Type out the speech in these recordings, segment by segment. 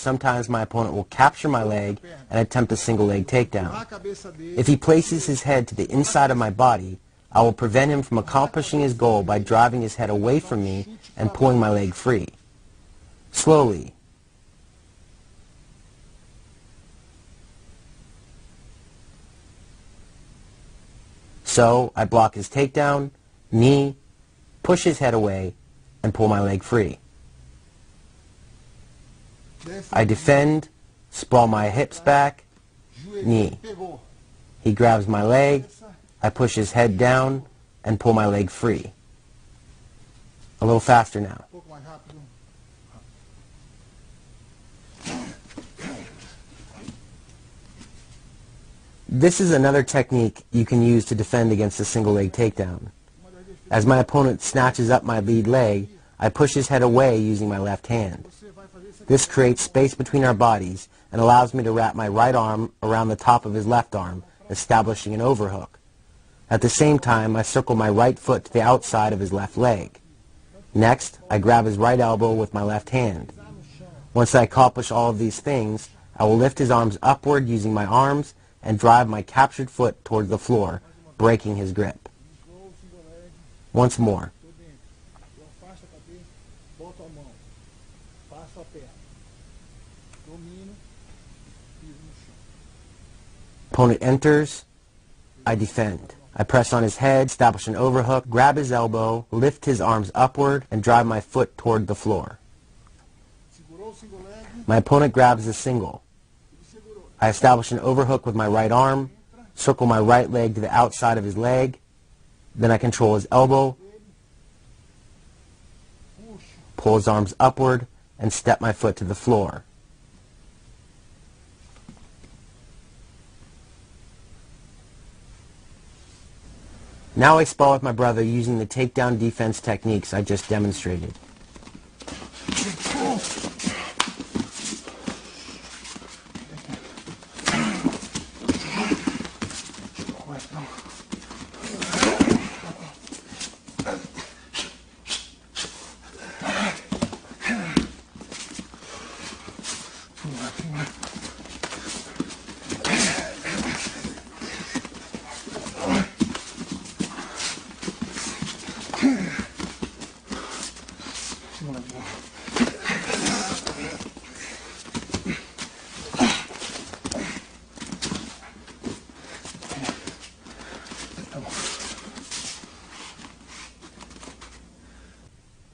sometimes my opponent will capture my leg and attempt a single leg takedown. If he places his head to the inside of my body, I will prevent him from accomplishing his goal by driving his head away from me and pulling my leg free. Slowly. So, I block his takedown, knee, push his head away, and pull my leg free. I defend, sprawl my hips back, knee. He grabs my leg, I push his head down, and pull my leg free. A little faster now. This is another technique you can use to defend against a single leg takedown. As my opponent snatches up my lead leg, I push his head away using my left hand. This creates space between our bodies and allows me to wrap my right arm around the top of his left arm, establishing an overhook. At the same time, I circle my right foot to the outside of his left leg. Next, I grab his right elbow with my left hand. Once I accomplish all of these things, I will lift his arms upward using my arms and drive my captured foot towards the floor, breaking his grip. Once more. Opponent enters, I defend. I press on his head, establish an overhook, grab his elbow, lift his arms upward, and drive my foot toward the floor. My opponent grabs a single. I establish an overhook with my right arm, circle my right leg to the outside of his leg, then I control his elbow, pull his arms upward, and step my foot to the floor. Now I spar with my brother using the takedown defense techniques I just demonstrated.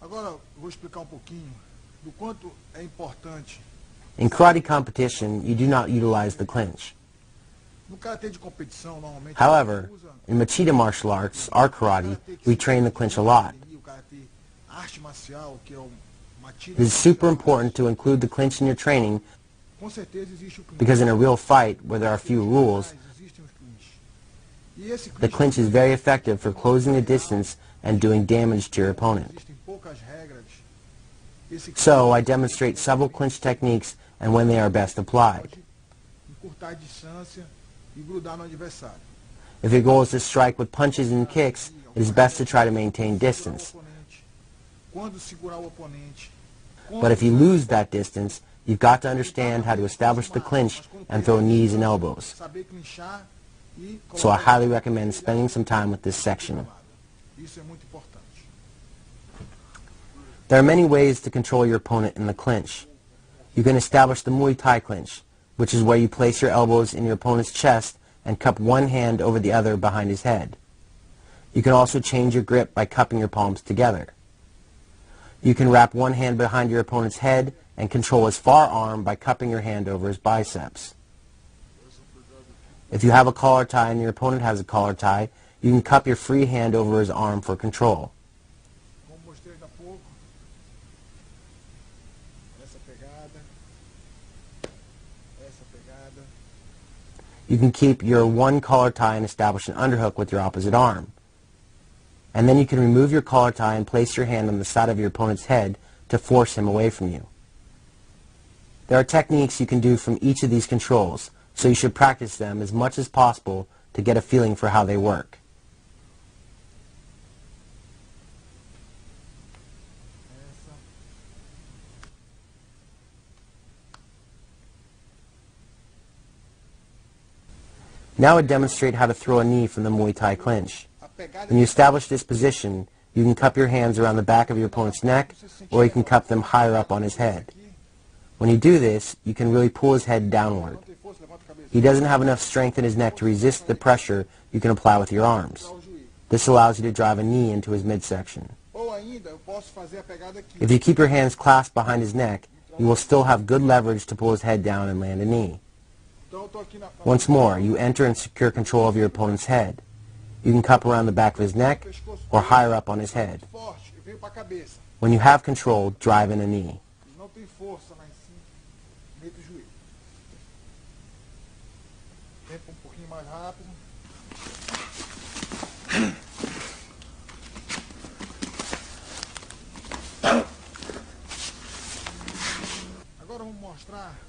Agora vou explicar pouquinho do quanto é importante. In karate competition, you do not utilize the clinch. No karatê de competição, normalmente. However, in Machida martial arts, our karate, we train the clinch a lot. It is super important to include the clinch in your training because in a real fight where there are few rules, the clinch is very effective for closing the distance and doing damage to your opponent. So I demonstrate several clinch techniques and when they are best applied. If your goal is to strike with punches and kicks, it is best to try to maintain distance. But if you lose that distance, you've got to understand how to establish the clinch and throw knees and elbows. So I highly recommend spending some time with this section. There are many ways to control your opponent in the clinch. You can establish the Muay Thai clinch, which is where you place your elbows in your opponent's chest and cup one hand over the other behind his head. You can also change your grip by cupping your palms together. You can wrap one hand behind your opponent's head and control his far arm by cupping your hand over his biceps. If you have a collar tie and your opponent has a collar tie, you can cup your free hand over his arm for control. You can keep your one collar tie and establish an underhook with your opposite arm. And then you can remove your collar tie and place your hand on the side of your opponent's head to force him away from you. There are techniques you can do from each of these controls, so you should practice them as much as possible to get a feeling for how they work. Now I demonstrate how to throw a knee from the Muay Thai clinch. When you establish this position, you can cup your hands around the back of your opponent's neck, or you can cup them higher up on his head. When you do this, you can really pull his head downward. He doesn't have enough strength in his neck to resist the pressure you can apply with your arms. This allows you to drive a knee into his midsection. If you keep your hands clasped behind his neck, you will still have good leverage to pull his head down and land a knee. Once more, you enter and secure control of your opponent's head. You can cup around the back of his neck or higher up on his head. When you have control, drive in a knee.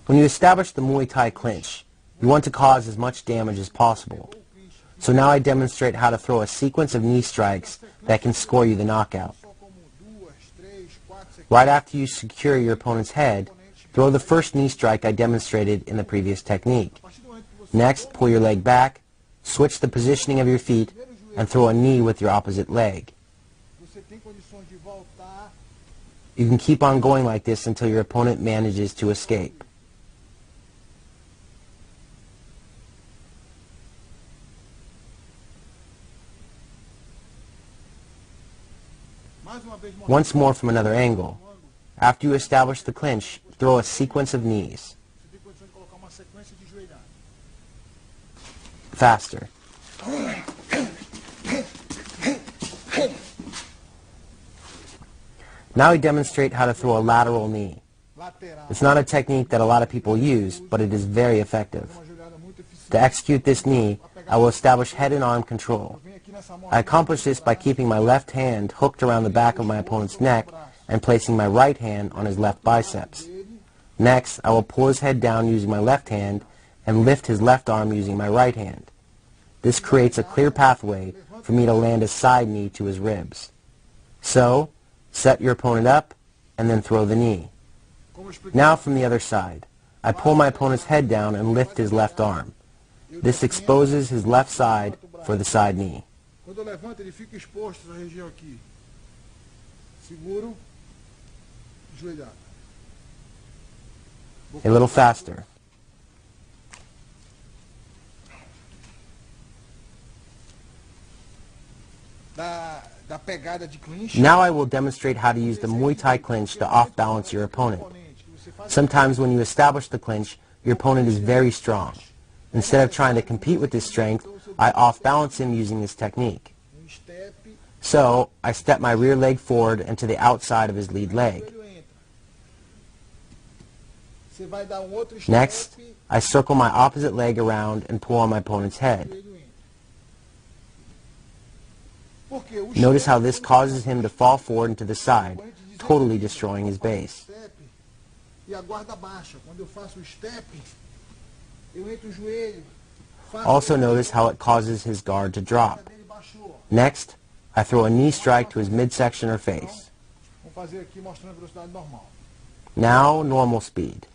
When you establish the Muay Thai clinch, you want to cause as much damage as possible. So now I demonstrate how to throw a sequence of knee strikes that can score you the knockout. Right after you secure your opponent's head, throw the first knee strike I demonstrated in the previous technique. Next, pull your leg back, switch the positioning of your feet, and throw a knee with your opposite leg. You can keep on going like this until your opponent manages to escape. Once more from another angle. After you establish the clinch, throw a sequence of knees. Faster. Now we demonstrate how to throw a lateral knee. It's not a technique that a lot of people use, but it is very effective. To execute this knee, I will establish head and arm control. I accomplish this by keeping my left hand hooked around the back of my opponent's neck and placing my right hand on his left biceps. Next, I will pull his head down using my left hand and lift his left arm using my right hand. This creates a clear pathway for me to land a side knee to his ribs. So, set your opponent up and then throw the knee. Now from the other side, I pull my opponent's head down and lift his left arm. This exposes his left side for the side knee. Quando eu levanto, ele fica exposto essa região aqui. Seguro, joelhada. A little faster. Da pegada de clinch. Now I will demonstrate how to use the Muay Thai clinch to off-balance your opponent. Sometimes when you establish the clinch, your opponent is very strong. Instead of trying to compete with his strength, I off-balance him using this technique. So, I step my rear leg forward and to the outside of his lead leg. Next, I circle my opposite leg around and pull on my opponent's head. Notice how this causes him to fall forward and to the side, totally destroying his base. Also notice how it causes his guard to drop. Next, I throw a knee strike to his midsection or face. Now, normal speed.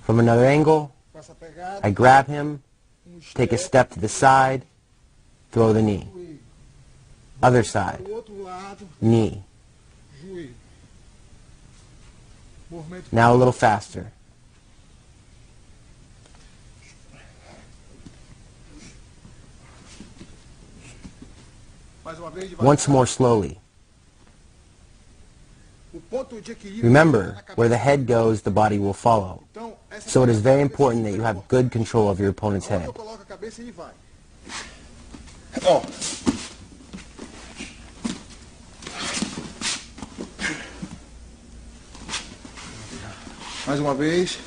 From another angle, I grab him, take a step to the side, throw the knee. Other side, knee. Now a little faster. Once more slowly. Remember, where the head goes, the body will follow. So it is very important that you have good control of your opponent's head. Mais uma vez.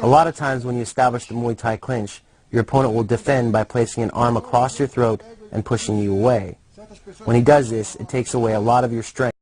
A lot of times when you establish the Muay Thai clinch, your opponent will defend by placing an arm across your throat and pushing you away. When he does this, it takes away a lot of your strength.